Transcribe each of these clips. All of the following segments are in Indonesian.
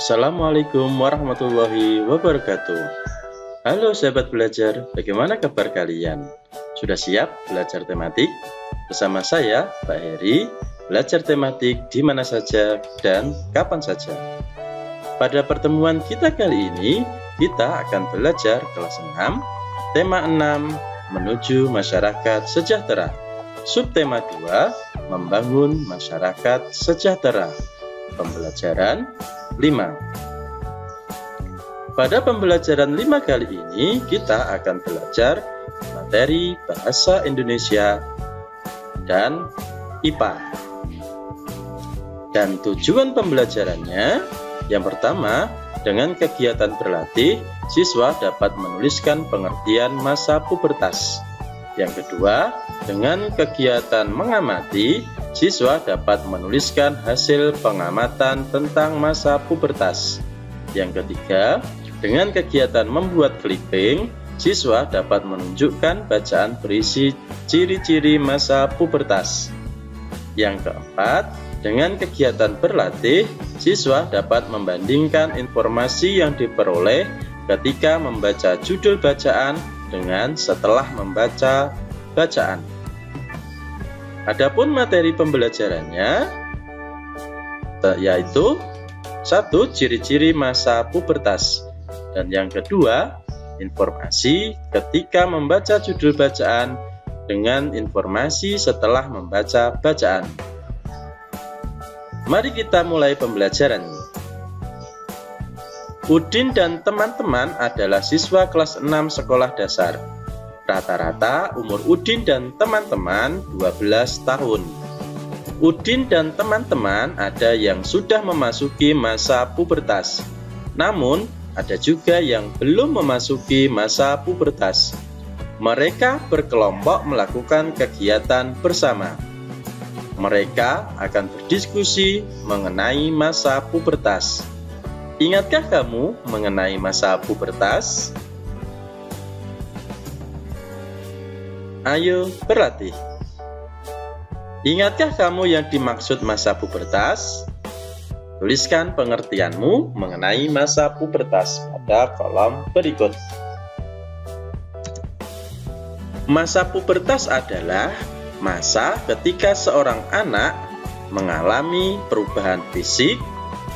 Assalamualaikum warahmatullahi wabarakatuh. Halo sahabat belajar, bagaimana kabar kalian? Sudah siap belajar tematik? Bersama saya, Pak Heri, belajar tematik di mana saja dan kapan saja. Pada pertemuan kita kali ini, kita akan belajar kelas 6, tema 6, menuju masyarakat sejahtera. Subtema 2, membangun masyarakat sejahtera. Pembelajaran 5. Pada pembelajaran 5 kali ini kita akan belajar materi bahasa Indonesia dan IPA. Dan tujuan pembelajarannya yang pertama, dengan kegiatan berlatih, siswa dapat menuliskan pengertian masa pubertas. Yang kedua, dengan kegiatan mengamati, siswa dapat menuliskan hasil pengamatan tentang masa pubertas. Yang ketiga, dengan kegiatan membuat clipping, siswa dapat menunjukkan bacaan berisi ciri-ciri masa pubertas. Yang keempat, dengan kegiatan berlatih, siswa dapat membandingkan informasi yang diperoleh ketika membaca judul bacaan dengan setelah membaca bacaan. Adapun materi pembelajarannya yaitu 1. Ciri-ciri masa pubertas, dan yang kedua, informasi ketika membaca judul bacaan dengan informasi setelah membaca bacaan. Mari kita mulai pembelajaran. Udin dan teman-teman adalah siswa kelas 6 sekolah dasar. Rata-rata umur Udin dan teman-teman 12 tahun. Udin dan teman-teman ada yang sudah memasuki masa pubertas. Namun, ada juga yang belum memasuki masa pubertas. Mereka berkelompok melakukan kegiatan bersama. Mereka akan berdiskusi mengenai masa pubertas. Ingatkah kamu mengenai masa pubertas? Ayo berlatih. Ingatkah kamu yang dimaksud masa pubertas? Tuliskan pengertianmu mengenai masa pubertas pada kolom berikut. Masa pubertas adalah masa ketika seorang anak mengalami perubahan fisik,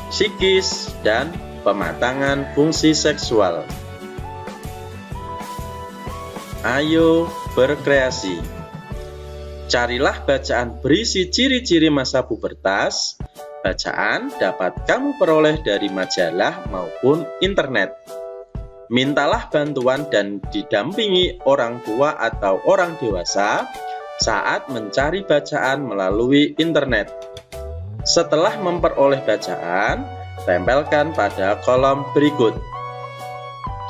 psikis, dan pematangan fungsi seksual. Ayo berkreasi. Carilah bacaan berisi ciri-ciri masa pubertas. Bacaan dapat kamu peroleh dari majalah maupun internet. Mintalah bantuan dan didampingi orang tua atau orang dewasa saat mencari bacaan melalui internet. Setelah memperoleh bacaan, tempelkan pada kolom berikut.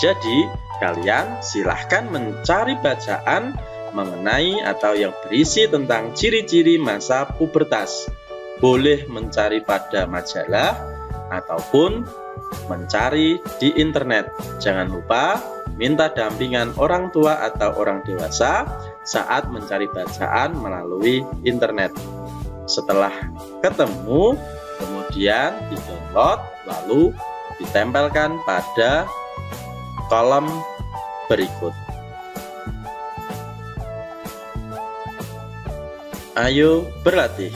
Jadi, kalian silahkan mencari bacaan mengenai atau yang berisi tentang ciri-ciri masa pubertas. Boleh mencari pada majalah ataupun mencari di internet. Jangan lupa minta dampingan orang tua atau orang dewasa saat mencari bacaan melalui internet. Setelah ketemu, kemudian di-download lalu ditempelkan pada kolom berikut. Ayo berlatih.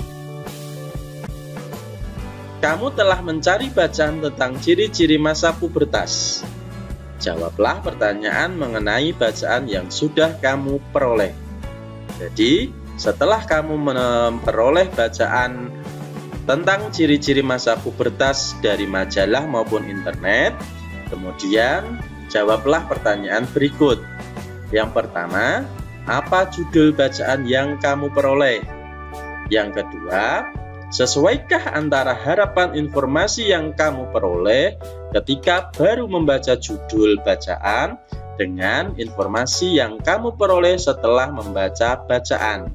Kamu telah mencari bacaan tentang ciri-ciri masa pubertas. Jawablah pertanyaan mengenai bacaan yang sudah kamu peroleh. Jadi, setelah kamu memperoleh bacaan tentang ciri-ciri masa pubertas dari majalah maupun internet, kemudian jawablah pertanyaan berikut. Yang pertama, apa judul bacaan yang kamu peroleh? Yang kedua, sesuaikah antara harapan informasi yang kamu peroleh ketika baru membaca judul bacaan dengan informasi yang kamu peroleh setelah membaca bacaan?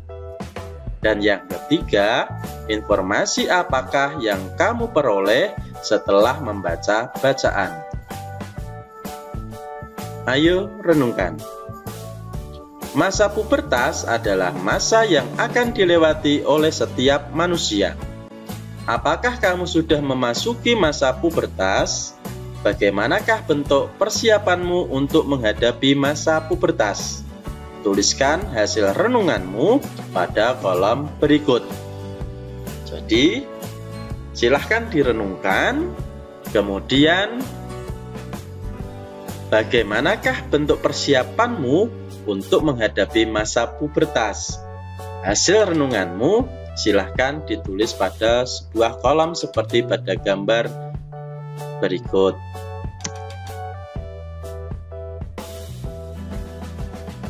Dan yang ketiga, informasi apakah yang kamu peroleh setelah membaca bacaan? Ayo renungkan. Masa pubertas adalah masa yang akan dilewati oleh setiap manusia. Apakah kamu sudah memasuki masa pubertas? Bagaimanakah bentuk persiapanmu untuk menghadapi masa pubertas? Tuliskan hasil renunganmu pada kolom berikut. Jadi, silahkan direnungkan. Kemudian, bagaimanakah bentuk persiapanmu untuk menghadapi masa pubertas? Hasil renunganmu silahkan ditulis pada sebuah kolom seperti pada gambar berikut.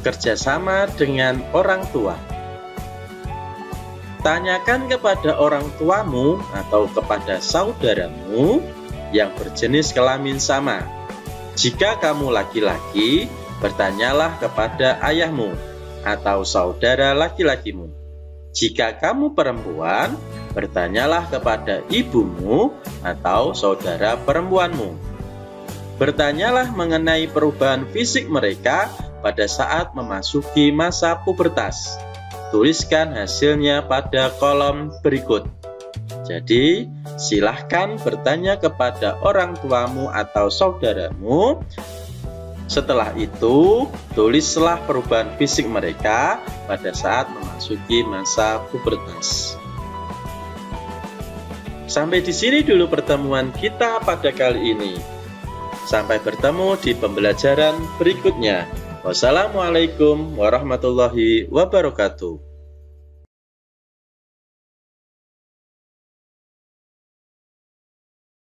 Kerjasama dengan orang tua. Tanyakan kepada orang tuamu atau kepada saudaramu yang berjenis kelamin sama. Jika kamu laki-laki, bertanyalah kepada ayahmu atau saudara laki-lakimu. Jika kamu perempuan, bertanyalah kepada ibumu atau saudara perempuanmu. Bertanyalah mengenai perubahan fisik mereka pada saat memasuki masa pubertas. Tuliskan hasilnya pada kolom berikut. Jadi, silahkan bertanya kepada orang tuamu atau saudaramu. Setelah itu, tulislah perubahan fisik mereka pada saat memasuki masa pubertas. Sampai di sini dulu pertemuan kita pada kali ini. Sampai bertemu di pembelajaran berikutnya. Wassalamualaikum warahmatullahi wabarakatuh.